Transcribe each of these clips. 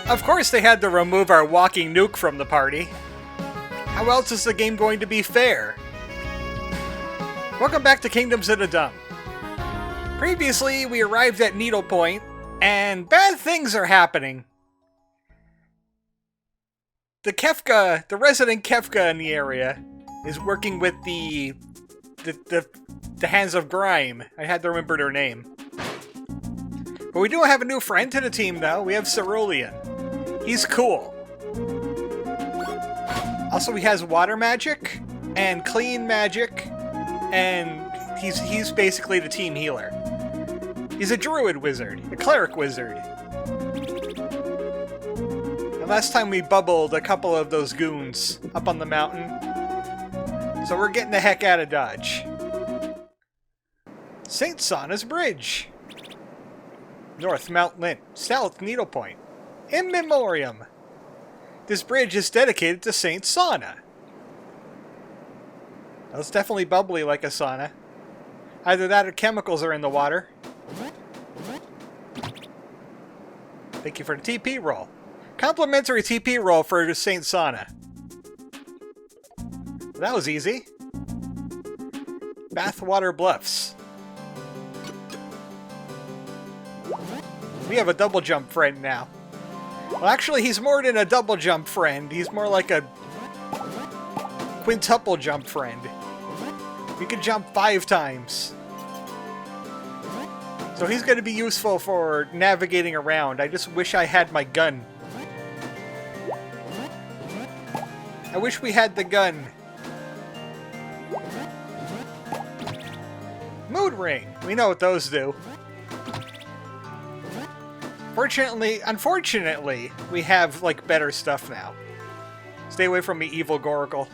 Of course they had to remove our walking nuke from the party. How else is the game going to be fair? Welcome back to Kingdoms of the Dumb. Previously, we arrived at Needle Point, and bad things are happening. The resident Kefka in the area, is working with the Hands of Grime. I had to remember their name. But we do have a new friend to the team, though. We have Cerulean. He's cool. Also, he has water magic and clean magic, and he's basically the team healer. He's a druid wizard, a cleric wizard. And last time we bubbled a couple of those goons up on the mountain, so we're getting the heck out of Dodge. St. Sana's Bridge. North Mount Lint, South Needle Point. In Memoriam. This bridge is dedicated to Saint Sana. Well, it's definitely bubbly like a sauna. Either that or chemicals are in the water. Thank you for the TP roll. Complimentary TP roll for Saint Sana. That was easy. Bathwater Bluffs. We have a double jump friend now. Well, actually, he's more than a double jump friend. He's more like a quintuple jump friend. We can jump 5 times. So he's going to be useful for navigating around. I just wish I had my gun. I wish we had the gun. Mood Ring. We know what those do. Unfortunately, we have, like, better stuff now. Stay away from me, evil Goracle.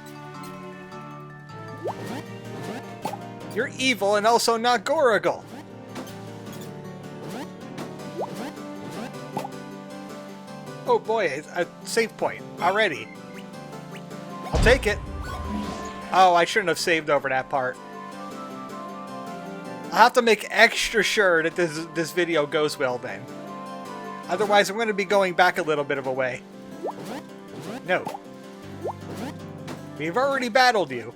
You're evil and also not Goracle. Oh boy, a save point already. I'll take it. Oh, I shouldn't have saved over that part. I'll have to make extra sure that this video goes well then. Otherwise, I'm going to be going back a little bit of a way. No. We've already battled you.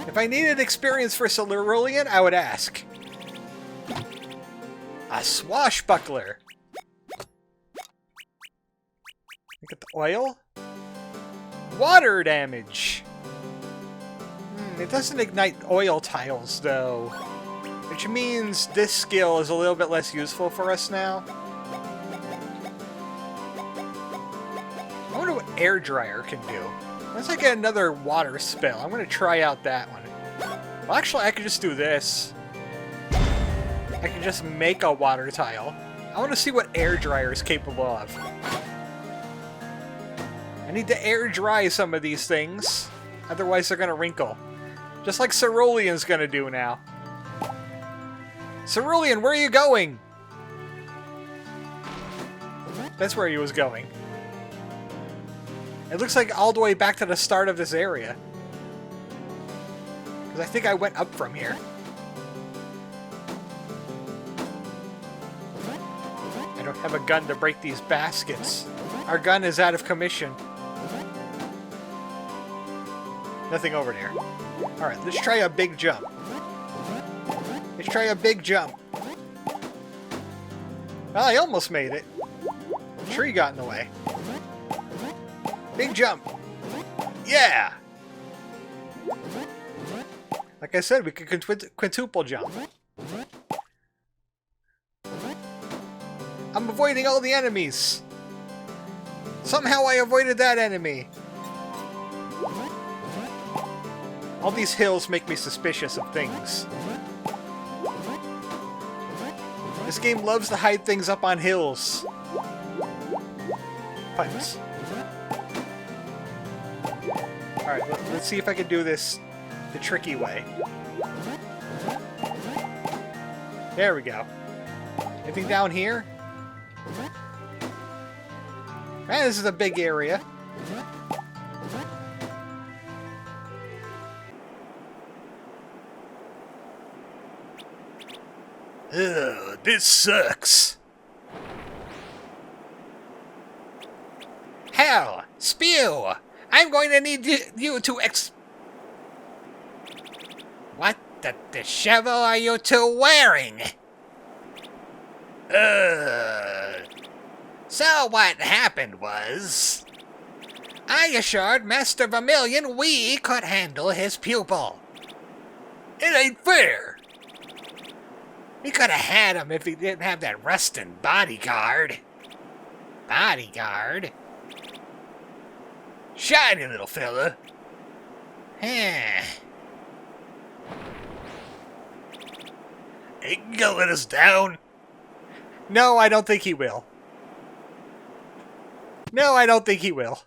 If I needed experience for Cerulean, I would ask. A swashbuckler. Look at the oil. Water damage. It doesn't ignite oil tiles, though. Which means this skill is a little bit less useful for us now. I wonder what air dryer can do. Once I get another water spell, I'm going to try out that one. Well, actually, I could just do this. I can just make a water tile. I want to see what air dryer is capable of. I need to air dry some of these things. Otherwise, they're going to wrinkle. Just like Cerulean's going to do now. Cerulean, where are you going? That's where he was going. It looks like all the way back to the start of this area. Because I think I went up from here. I don't have a gun to break these baskets. Our gun is out of commission. Nothing over there. Alright, let's try a big jump. Let's try a big jump. Well, I almost made it. Tree got in the way. Big jump. Yeah! Like I said, we could quintuple jump. I'm avoiding all the enemies. Somehow I avoided that enemy. All these hills make me suspicious of things. This game loves to hide things up on hills. Pipes. Alright, let's see if I can do this the tricky way. There we go. Anything down here? Man, this is a big area. Ugh, this sucks. Spew! I'm going to need you to What the dishevel are you two wearing? So what happened was, I assured Master Vermilion we could handle his pupil. It ain't fair. We could have had him if he didn't have that rustin' bodyguard. Bodyguard? Shiny little fella. Ain't gonna let us down. No, I don't think he will. No, I don't think he will.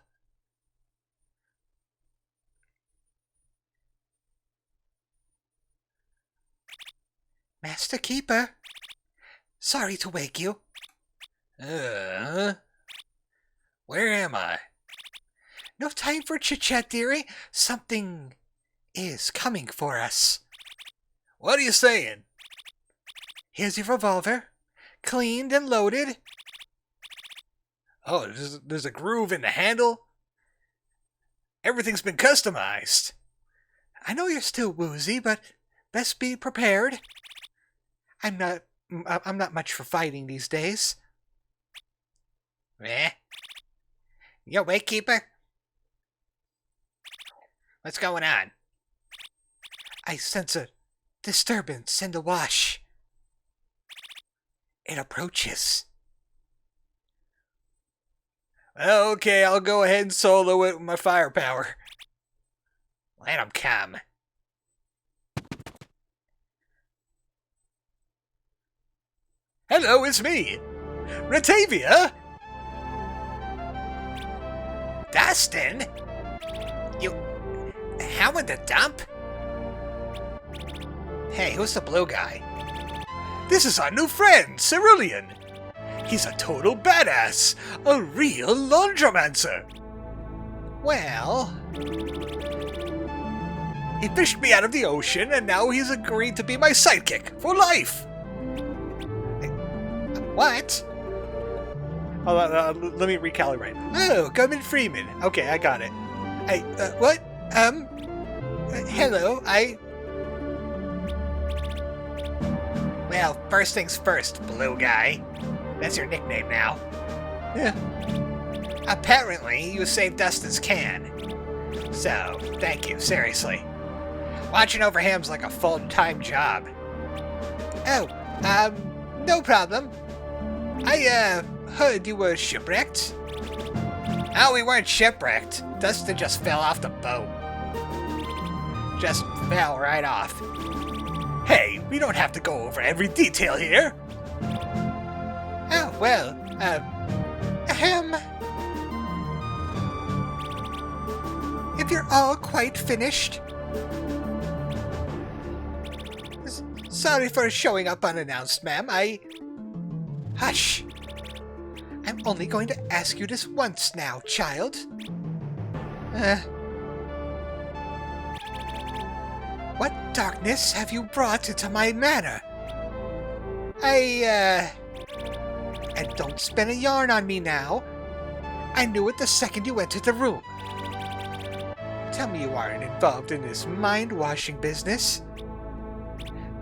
Master Keeper, sorry to wake you. Where am I? No time for chit-chat, dearie. Something is coming for us. What are you saying? Here's your revolver, cleaned and loaded. Oh, there's a groove in the handle? Everything's been customized. I know you're still woozy, but best be prepared. I'm not much for fighting these days. Eh? You awake, Keeper? What's going on? I sense a disturbance in the wash. It approaches. Okay, I'll go ahead and solo it with my firepower. Let him come. Hello, it's me, Ratavia. Dustin? You... How in the dump? Hey, who's the blue guy? This is our new friend, Cerulean. He's a total badass, a real laundromancer. Well... He fished me out of the ocean, and now he's agreed to be my sidekick for life. What? Oh, let me recalibrate. Oh, Gummin Freeman. Okay, I got it. What? Hello, Well, first things first, blue guy. That's your nickname now. Yeah. Apparently, you saved Dustin's can. So, thank you, seriously. Watching over him's like a full-time job. Oh, no problem. I, heard you were shipwrecked. Oh, we weren't shipwrecked. Dustin just fell off the boat. Just fell right off. Hey, we don't have to go over every detail here. Oh, well, if you're all quite finished. Sorry for showing up unannounced, ma'am. Hush. I'm only going to ask you this once now, child. What darkness have you brought into my manor? And don't spin a yarn on me now. I knew it the second you entered the room. Tell me you aren't involved in this mind-washing business.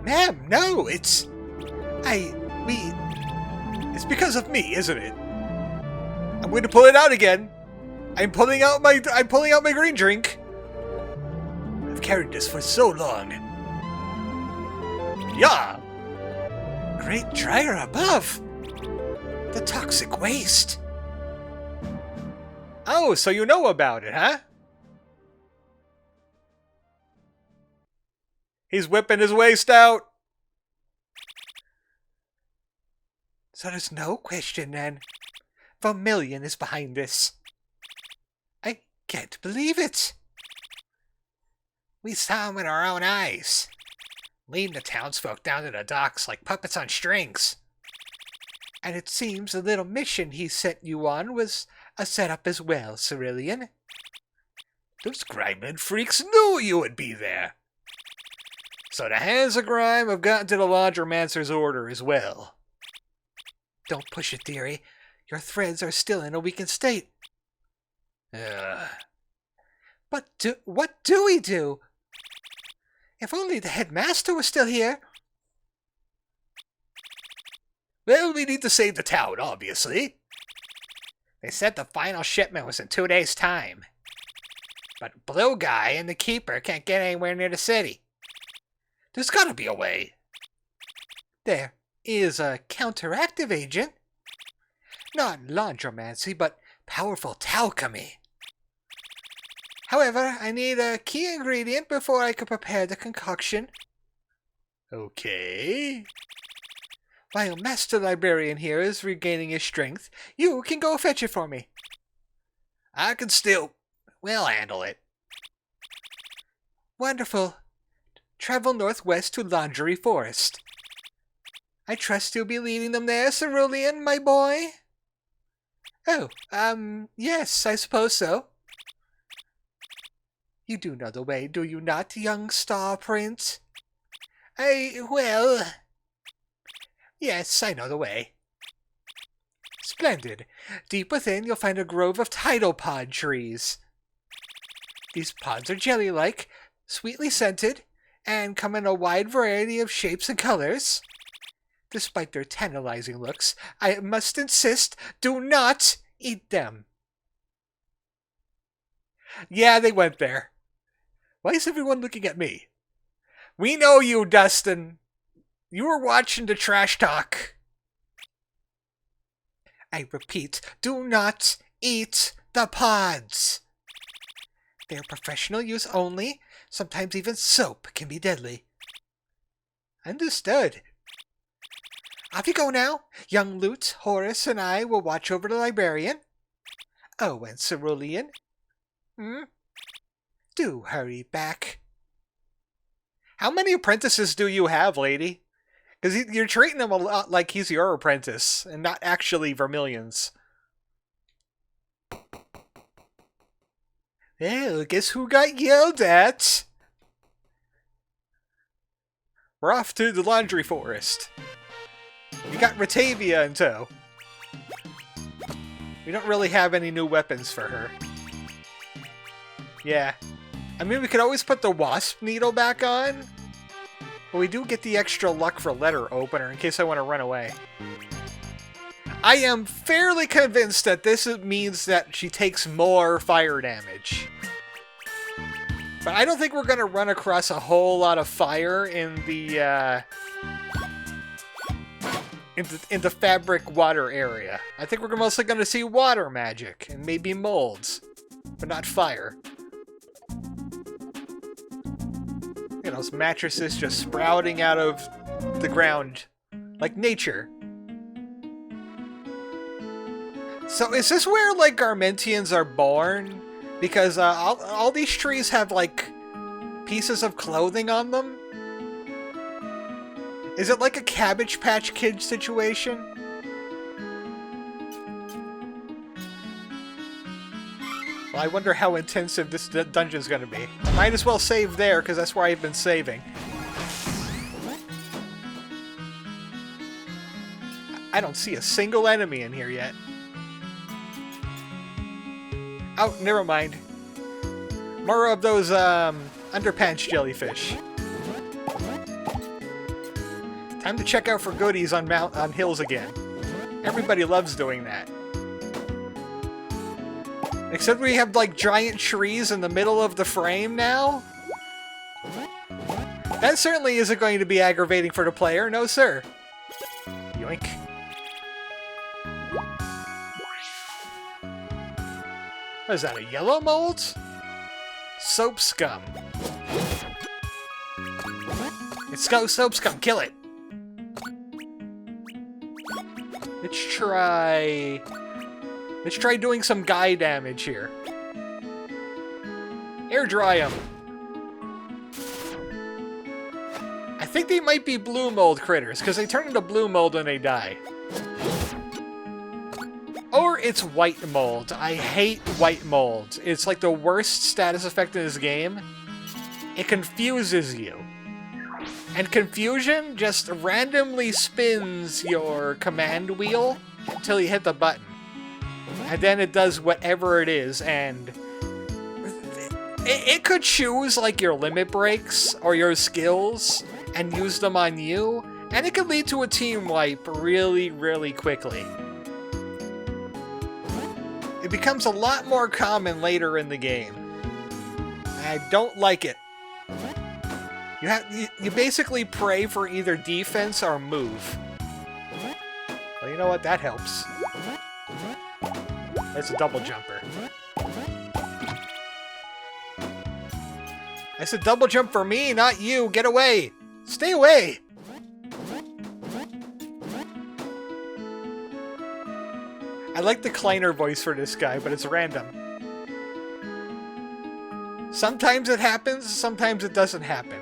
Ma'am, no, it's because of me, isn't it? I'm going to pull it out again. I'm pulling out my green drink. I've carried this for so long. Yeah. Great dryer above. The toxic waste. Oh, so you know about it, huh? He's whipping his waist out. So there's no question then. Vermilion is behind this. I can't believe it. We saw him with our own eyes, leading the townsfolk down to the docks like puppets on strings. And it seems the little mission he sent you on was a setup as well, Cerulean. Those grime freaks knew you would be there. So the hands of grime have gotten to the laundromancer's order as well. Don't push it, dearie. Your threads are still in a weakened state. But what do we do? If only the headmaster was still here. Well, we need to save the town, obviously. They said the final shipment was in 2 days' time. But Blue Guy and the Keeper can't get anywhere near the city. There's gotta be a way. There is a counteractive agent. Not laundromancy, but powerful alchemy. However, I need a key ingredient before I can prepare the concoction. Okay. While Master Librarian here is regaining his strength, you can go fetch it for me. I can still... we'll handle it. Wonderful. Travel northwest to Laundry Forest. I trust you'll be leading them there, Cerulean, my boy? Oh, yes, I suppose so. You do know the way, do you not, young Star Prince? Well... Yes, I know the way. Splendid. Deep within, you'll find a grove of tidal pod trees. These pods are jelly-like, sweetly scented, and come in a wide variety of shapes and colors. Despite their tantalizing looks, I must insist, do not eat them. Yeah, they went there. Why is everyone looking at me? We know you, Dustin. You were watching the trash talk. I repeat, do not eat the pods. They are professional use only. Sometimes even soap can be deadly. Understood. Off you go now. Young Lute, Horace, and I will watch over the librarian. Oh, and Cerulean. Do hurry back. How many apprentices do you have, lady? Because you're treating him a lot like he's your apprentice, and not actually Vermilion's. Well, guess who got yelled at? We're off to the Laundry Forest. You got Ratavia in tow. We don't really have any new weapons for her. Yeah. I mean, we could always put the Wasp Needle back on. But we do get the extra luck for letter opener in case I want to run away. I am fairly convinced that this means that she takes more fire damage. But I don't think we're going to run across a whole lot of fire in the in the fabric water area. I think we're mostly going to see water magic and maybe molds, but not fire. You know, those mattresses just sprouting out of the ground like nature. So is this where, like, Garmentians are born? Because all these trees have, like, pieces of clothing on them? Is it like a Cabbage Patch Kid situation? Well, I wonder how intensive this dungeon's gonna be. I might as well save there, because that's where I've been saving. I don't see a single enemy in here yet. Oh, never mind. More of those, underpants jellyfish. Time to check out for goodies on hills again. Everybody loves doing that. Except we have, like, giant trees in the middle of the frame now? That certainly isn't going to be aggravating for the player, no sir. Yoink. What is that, a yellow mold? Soap scum. Let's go, soap scum, kill it! Let's try doing some guy damage here. Air dry them. I think they might be blue mold critters, because they turn into blue mold when they die. Or it's white mold. I hate white mold. It's like the worst status effect in this game. It confuses you. And confusion just randomly spins your command wheel until you hit the button. And then it does whatever it is, and it could choose like your limit breaks or your skills and use them on you, and it could lead to a team wipe really, really quickly. It becomes a lot more common later in the game. I don't like it. You basically pray for either defense or move. Well, you know what? That helps. That's a double jumper. That's a double jump for me, not you. Get away! Stay away! I like the Kleiner voice for this guy, but it's random. Sometimes it happens, sometimes it doesn't happen.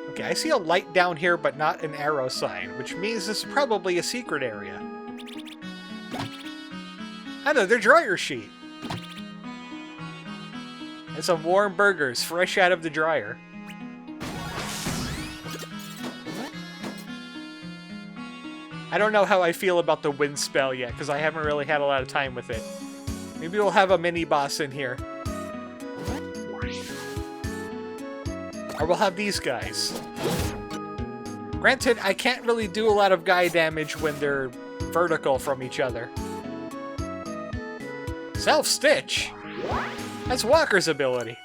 Okay, I see a light down here, but not an arrow sign, which means this is probably a secret area. Another dryer sheet. And some warm burgers, fresh out of the dryer. I don't know how I feel about the wind spell yet, because I haven't really had a lot of time with it. Maybe we'll have a mini-boss in here. Or we'll have these guys. Granted, I can't really do a lot of guy damage when they're vertical from each other. Self-stitch! That's Walker's ability.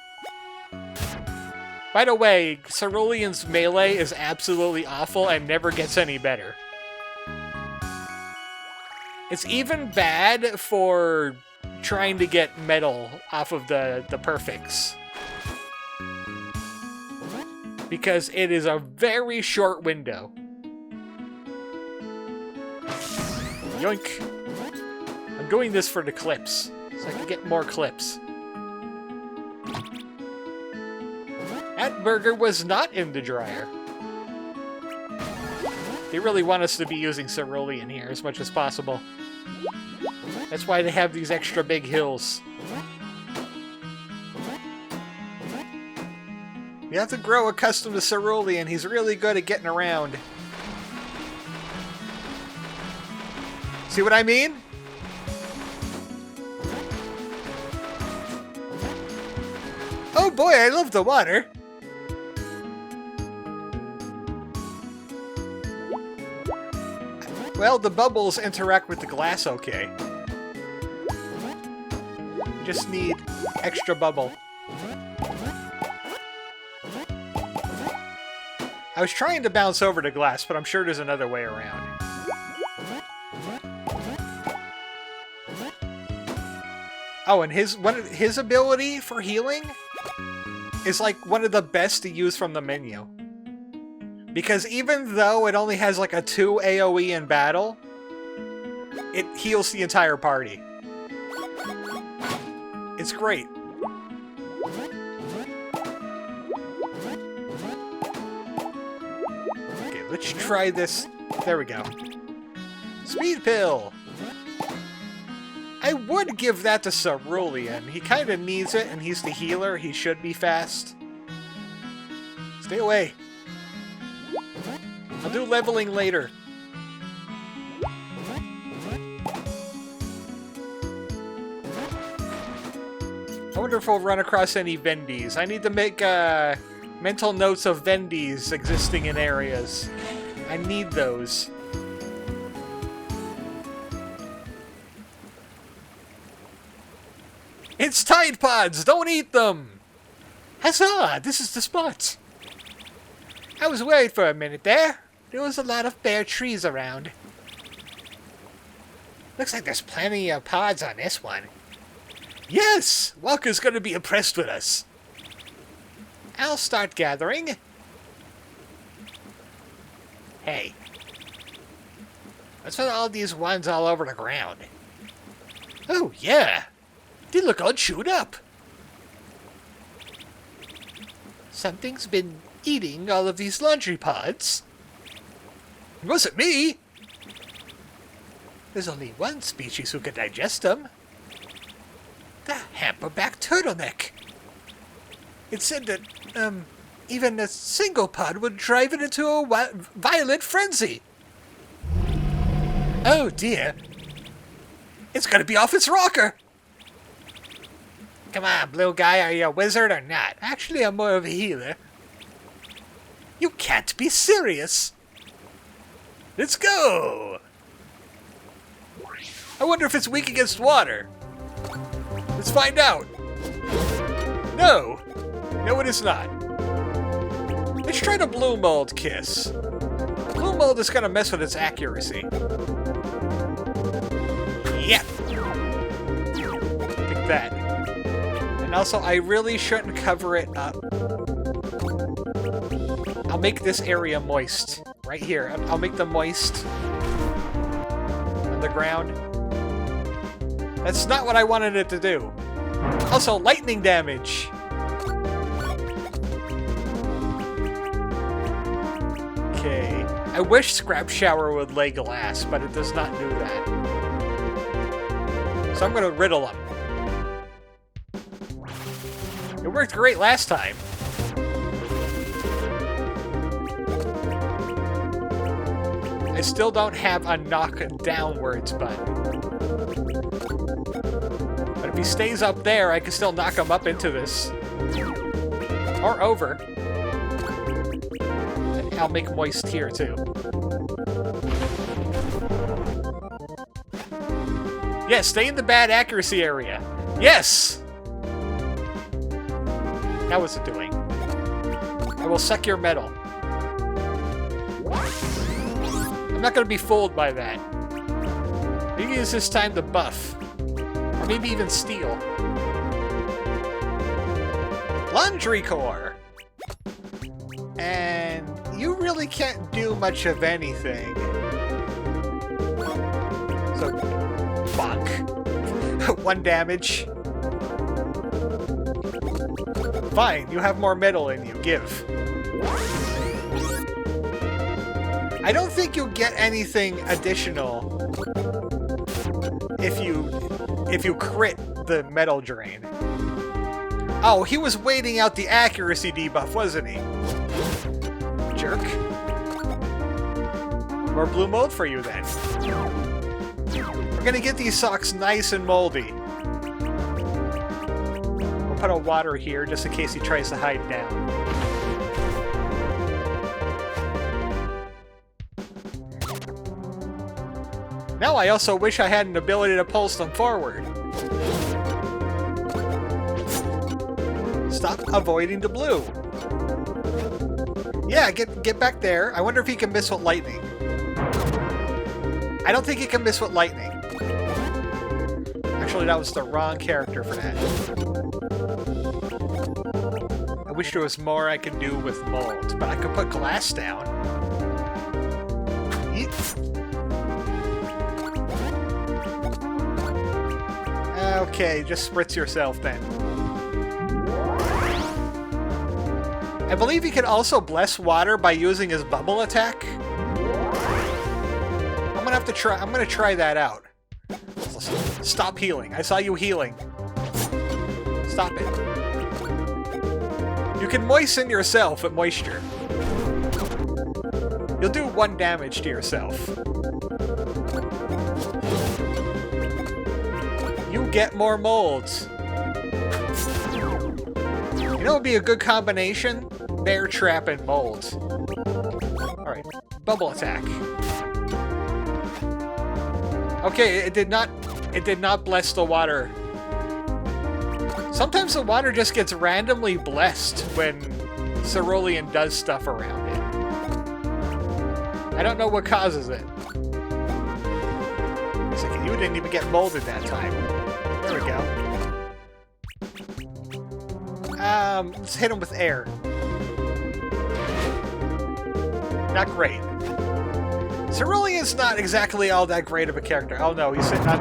By the way, Cerulean's melee is absolutely awful and never gets any better. It's even bad for trying to get metal off of the perfects. Because it is a very short window. Yoink. I'm doing this for the clips, so I can get more clips. That burger was not in the dryer. They really want us to be using Cerulean here as much as possible. That's why they have these extra big hills. You have to grow accustomed to Cerulean. He's really good at getting around. See what I mean? Oh boy, I love the water. Well, the bubbles interact with the glass okay. You just need extra bubble. I was trying to bounce over the glass, but I'm sure there's another way around. Oh, and his ability for healing is like one of the best to use from the menu. Because even though it only has like a 2 AoE in battle, it heals the entire party. It's great. Okay, let's try this. There we go. Speed pill! I would give that to Cerulean. He kind of needs it, and he's the healer. He should be fast. Stay away. I'll do leveling later. I wonder if we'll run across any Vendies. I need to make mental notes of Vendies existing in areas. I need those. It's Tide Pods! Don't eat them! Huzzah! This is the spot! I was worried for a minute there. There was a lot of bare trees around. Looks like there's plenty of pods on this one. Yes! Walker's gonna be impressed with us. I'll start gathering. Hey. What's with all these ones all over the ground? Oh, yeah. They look all chewed up. Something's been eating all of these laundry pods. It wasn't me. There's only one species who can digest them. The hammerback turtleneck. It said that, even a single pod would drive it into a violent frenzy. Oh dear. It's gonna be off its rocker! Come on, blue guy, are you a wizard or not? Actually, I'm more of a healer. You can't be serious! Let's go! I wonder if it's weak against water. Let's find out. No! No, it is not. Let's try the blue mold kiss. Blue mold is gonna mess with its accuracy. Yep! Take that. And also, I really shouldn't cover it up. I'll make this area moist. Right here. I'll make them moist. On the ground. That's not what I wanted it to do. Also, lightning damage! Okay. I wish Scrap Shower would lay glass, but it does not do that. So I'm gonna riddle them. It worked great last time. I still don't have a knock downwards button. But if he stays up there, I can still knock him up into this. Or over. And I'll make moist here, too. Yes, stay in the bad accuracy area. Yes! Now what's it doing? I will suck your metal. I'm not going to be fooled by that. Maybe it's this time to buff. Or maybe even steal. Laundry core! And you really can't do much of anything. So, bonk. 1 damage. Fine, you have more metal in you. Give. I don't think you'll get anything additional if you crit the metal drain. Oh, he was waiting out the accuracy debuff, wasn't he? Jerk. More blue mold for you then. We're gonna get these socks nice and moldy. We'll put a water here just in case he tries to hide down. Now I also wish I had an ability to pulse them forward. Stop avoiding the blue. Yeah, get back there. I wonder if he can miss with lightning. I don't think he can miss with lightning. Actually, that was the wrong character for that. I wish there was more I could do with mold, but I could put glass down. Okay, just spritz yourself then. I believe he can also bless water by using his bubble attack. I'm gonna try that out. Stop healing. I saw you healing. Stop it. You can moisten yourself with moisture. You'll do 1 damage to yourself. You get more molds. You know what would be a good combination? Bear trap and mold. Alright, bubble attack. Okay, it did not bless the water. Sometimes the water just gets randomly blessed when Cerulean does stuff around it. I don't know what causes it. Wait a second, you didn't even get molded that time. There we go. Let's hit him with air. Not great. Cerulean's not exactly all that great of a character. Oh no, he's not.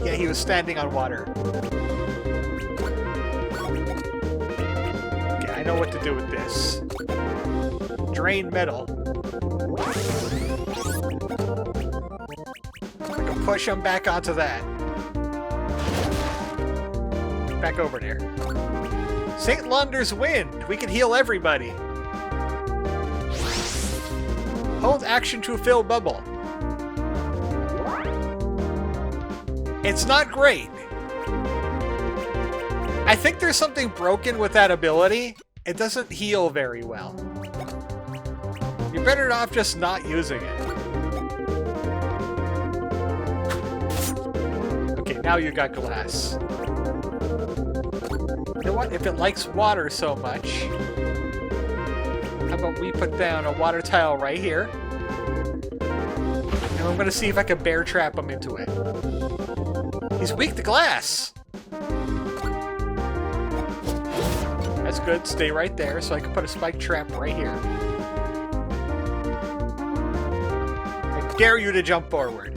Yeah, he was standing on water. Okay, I know what to do with this. Drain metal. I can push him back onto that. Back over there. St. Launder's Wind! We can heal everybody! Hold action to fill bubble. It's not great. I think there's something broken with that ability. It doesn't heal very well. You're better off just not using it. Okay, now you got glass. You know what? If it likes water so much, how about we put down a water tile right here? And I'm gonna see if I can bear trap him into it. He's weak to glass. That's good. Stay right there so I can put a spike trap right here. I dare you to jump forward.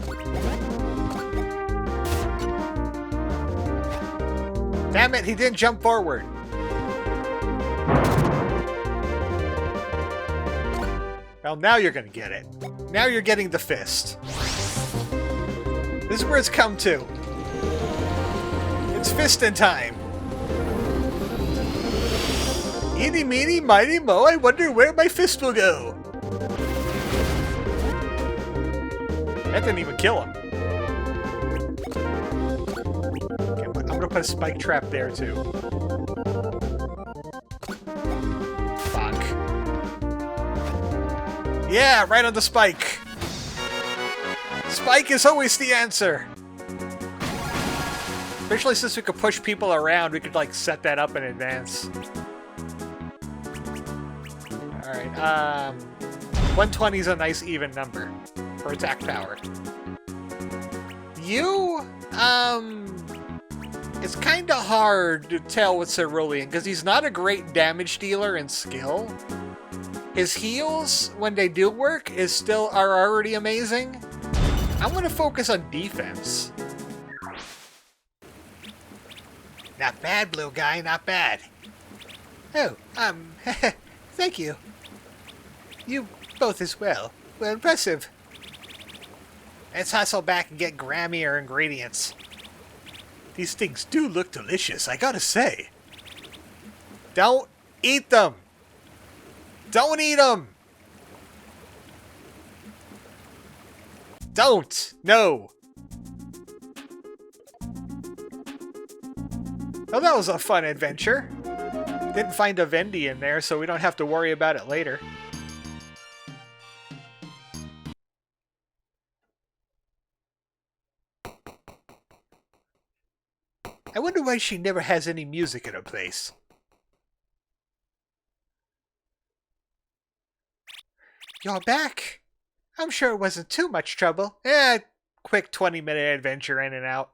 Damn it, he didn't jump forward. Well, now you're gonna get it. Now you're getting the fist. This is where it's come to. It's fisting time. Eeny, meeny, miny, mo, I wonder where my fist will go. That didn't even kill him. Okay, I'm gonna put a spike trap there too. Fuck. Yeah, right on the spike. Spike is always the answer. Especially since we could push people around, we could like set that up in advance. Alright, 120 is a nice even number for attack power. You, it's kinda hard to tell with Cerulean, because he's not a great damage dealer in skill. His heals, when they do work, are already amazing. I'm gonna focus on defense. Not bad, blue guy, not bad. Oh, thank you. You both as well. Well, impressive. Let's hustle back and get gramier ingredients. These things do look delicious, I gotta say. Don't eat them! Don't eat them! Don't! No! Well, that was a fun adventure. Didn't find a Vendy in there, so we don't have to worry about it later. I wonder why she never has any music in her place. You're back? I'm sure it wasn't too much trouble. Quick 20-minute adventure in and out.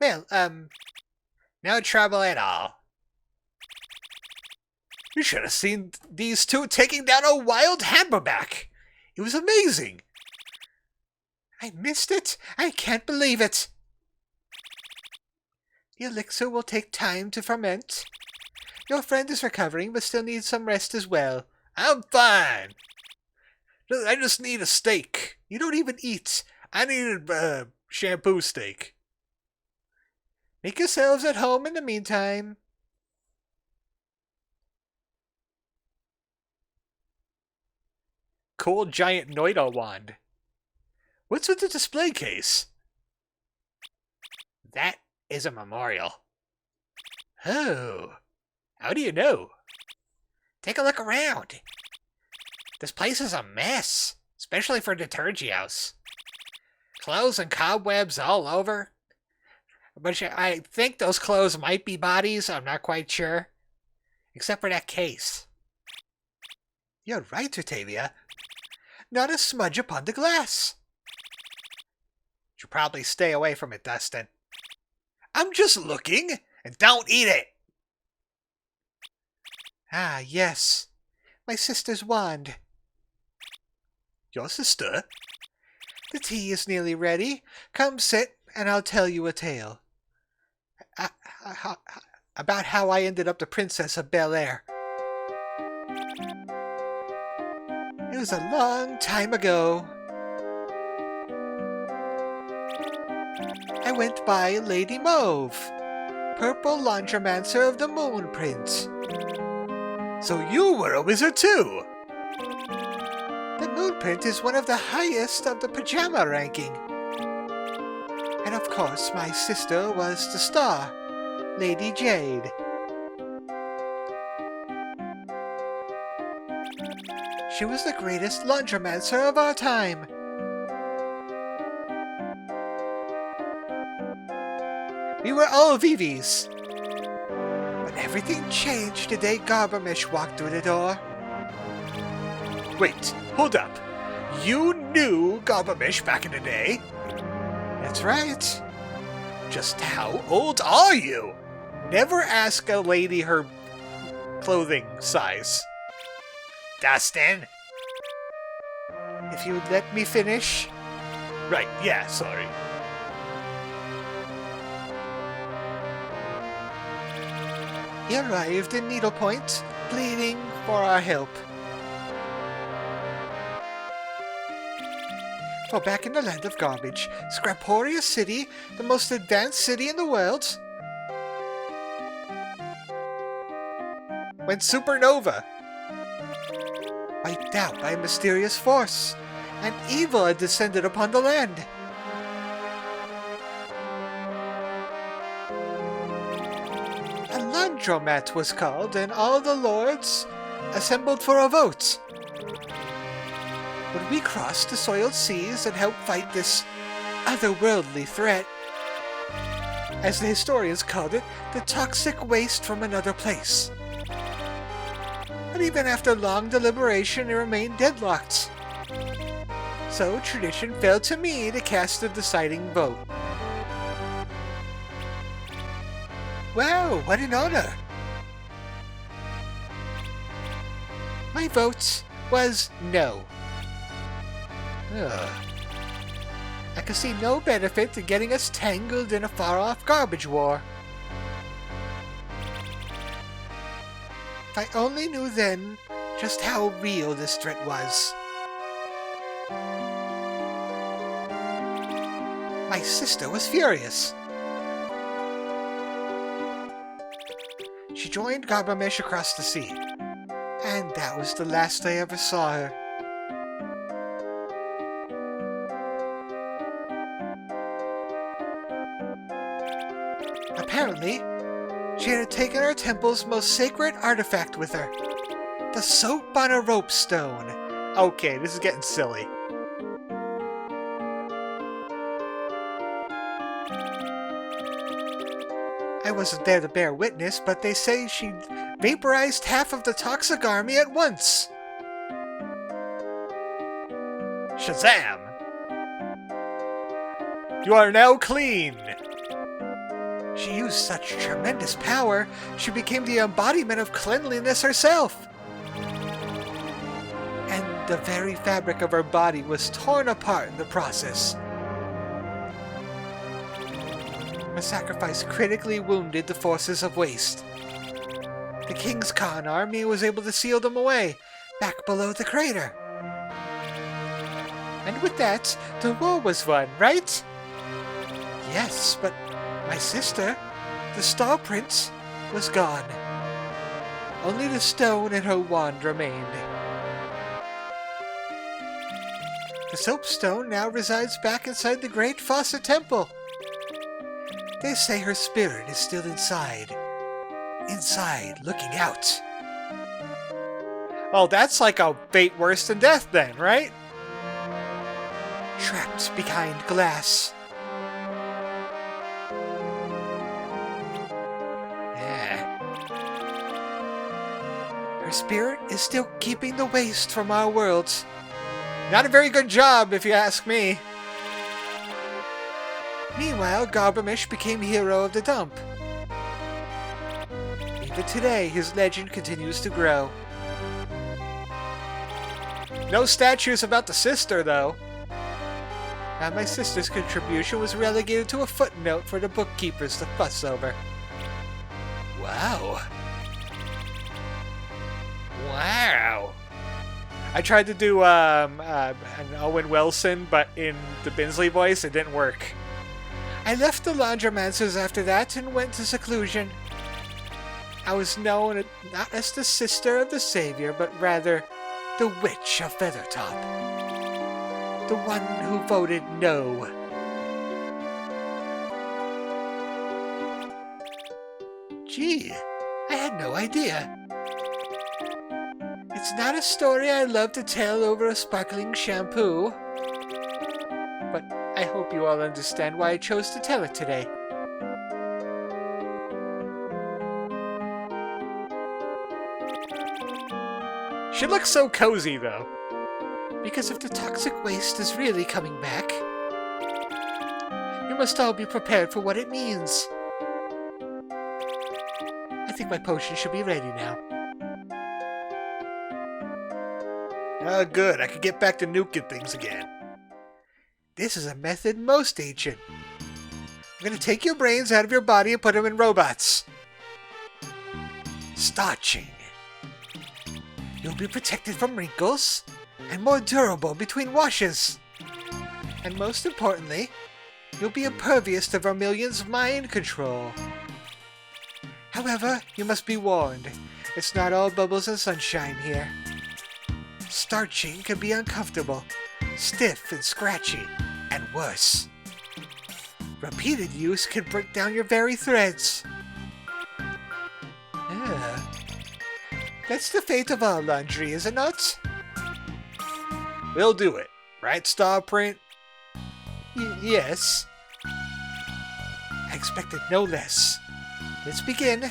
Well, no trouble at all. You should have seen these two taking down a wild hammerback. It was amazing. I missed it. I can't believe it. The elixir will take time to ferment. Your friend is recovering, but still needs some rest as well. I'm fine. I just need a steak. You don't even eat. I need a shampoo steak. Make yourselves at home in the meantime. Cool giant Noida wand. What's with the display case? That is a memorial. Oh, how do you know? Take a look around. This place is a mess, especially for Detergios. Clothes and cobwebs all over. But I think those clothes might be bodies, I'm not quite sure. Except for that case. You're right, Tutavia. Not a smudge upon the glass. Should probably stay away from it, Dustin. I'm just looking, and don't eat it! Ah, yes. My sister's wand. Your sister? The tea is nearly ready. Come sit, and I'll tell you a tale. About how I ended up the Princess of Bel-Air. It was a long time ago. I went by Lady Mauve, purple laundromancer of the Moon Prince. So you were a wizard too? The Moon Prince is one of the highest of the pajama ranking. And And of course, my sister was the star, Lady Jade. She was the greatest laundromancer of our time. We were all Vivis. But everything changed the day Garbamish walked through the door. Wait, hold up. You knew Garbamish back in the day? That's right. Just how old are you? Never ask a lady her clothing size. Dustin? If you would let me finish. Right, yeah, sorry. He arrived in Needlepoint, pleading for our help. For back in the land of garbage, Scraporia City, the most advanced city in the world, went supernova. Wiped out by a mysterious force, and evil had descended upon the land. A laundromat was called, and all the lords assembled for a vote. Would we cross the soiled seas and help fight this otherworldly threat? As the historians called it, the toxic waste from another place. But even after long deliberation, it remained deadlocked. So tradition fell to me to cast the deciding vote. Wow, what an honor! My vote was no. Ugh. I could see no benefit in getting us tangled in a far-off garbage war. If I only knew then just how real this threat was. My sister was furious. She joined Garbamish across the sea, and that was the last I ever saw her. Apparently, she had taken our temple's most sacred artifact with her, the Soap-On-A-Ropestone. Okay, this is getting silly. I wasn't there to bear witness, but they say she vaporized half of the toxic army at once. Shazam! You are now clean! She used such tremendous power, she became the embodiment of cleanliness herself. And the very fabric of her body was torn apart in the process. Her sacrifice critically wounded the forces of waste. The King's Khan army was able to seal them away, back below the crater. And with that, the war was won, right? Yes, but my sister, the Star Prince, was gone. Only the stone and her wand remained. The Soapstone now resides back inside the Great Faucet Temple. They say her spirit is still inside. Inside, looking out. Well, that's like a fate worse than death then, right? Trapped behind glass. Her spirit is still keeping the waste from our worlds. Not a very good job, if you ask me. Meanwhile, Garbamish became hero of the dump. Even today, his legend continues to grow. No statues about the sister, though. And my sister's contribution was relegated to a footnote for the bookkeepers to fuss over. Wow. Wow. I tried to do an Owen Wilson, but in the Binsley voice, it didn't work. I left the laundromancers after that and went to seclusion. I was known not as the sister of the Savior, but rather the Witch of Feathertop. The one who voted no. Gee, I had no idea. It's not a story I love to tell over a sparkling shampoo. But I hope you all understand why I chose to tell it today. She looks so cozy, though. Because if the toxic waste is really coming back, you must all be prepared for what it means. I think my potion should be ready now. Oh, good. I can get back to nuking things again. This is a method most ancient. I'm going to take your brains out of your body and put them in robots. Starching. You'll be protected from wrinkles and more durable between washes. And most importantly, you'll be impervious to Vermilion's mind control. However, you must be warned, it's not all bubbles and sunshine here. Starching can be uncomfortable, stiff and scratchy, and worse. Repeated use can break down your very threads. That's the fate of all laundry, is it not? We'll do it. Right, Starprint? Yes. I expected no less. Let's begin.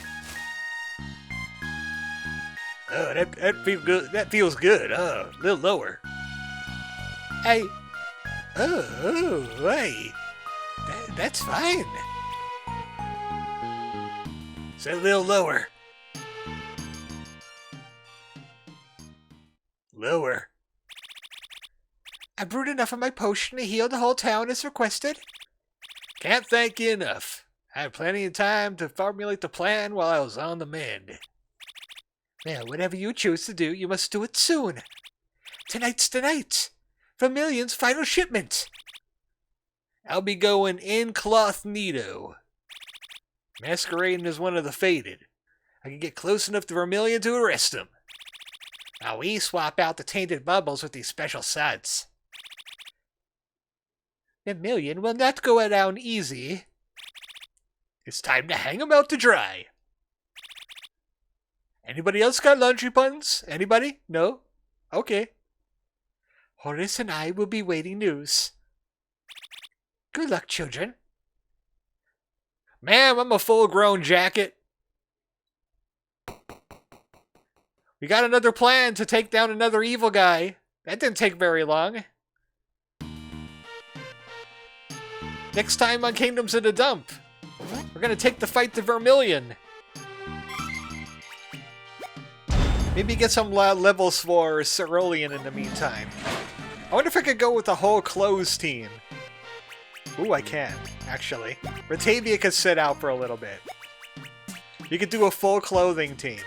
Oh, that feels good. That feels good. Oh, a little lower. Hey. Oh, hey. That's fine. Is that a little lower? Lower. I brewed enough of my potion to heal the whole town as requested. Can't thank you enough. I had plenty of time to formulate the plan while I was on the mend. Well, whatever you choose to do, you must do it soon. Tonight's the night. Vermilion's final shipment. I'll be going incognito. Masquerading as one of the fated. I can get close enough to Vermilion to arrest him. Now we swap out the tainted bubbles with these special suds. Vermilion will not go down easy. It's time to hang him out to dry. Anybody else got laundry puns? Anybody? No? Okay. Horace and I will be waiting news. Good luck, children. Ma'am, I'm a full-grown jacket. We got another plan to take down another evil guy. That didn't take very long. Next time on Kingdoms in a Dump, we're gonna take the fight to Vermilion. Maybe get some levels for Cerulean in the meantime. I wonder if I could go with the whole clothes team. Ooh, I can, actually. Ratavia could sit out for a little bit. You could do a full clothing team.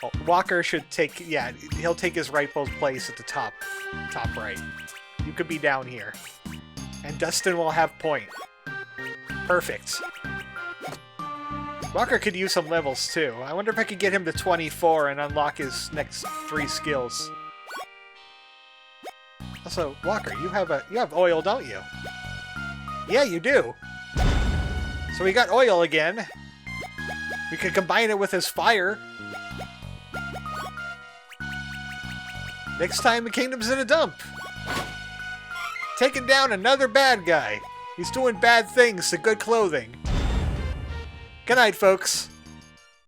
Oh, Walker should take, yeah, he'll take his rightful place at the top right. You could be down here. And Dustin will have point. Perfect. Walker could use some levels too. I wonder if I could get him to 24 and unlock his next 3 skills. Also, Walker, you have oil, don't you? Yeah, you do. So we got oil again. We could combine it with his fire. Next time, the Kingdom's in a Dump. Taking down another bad guy. He's doing bad things to good clothing. Good night, folks.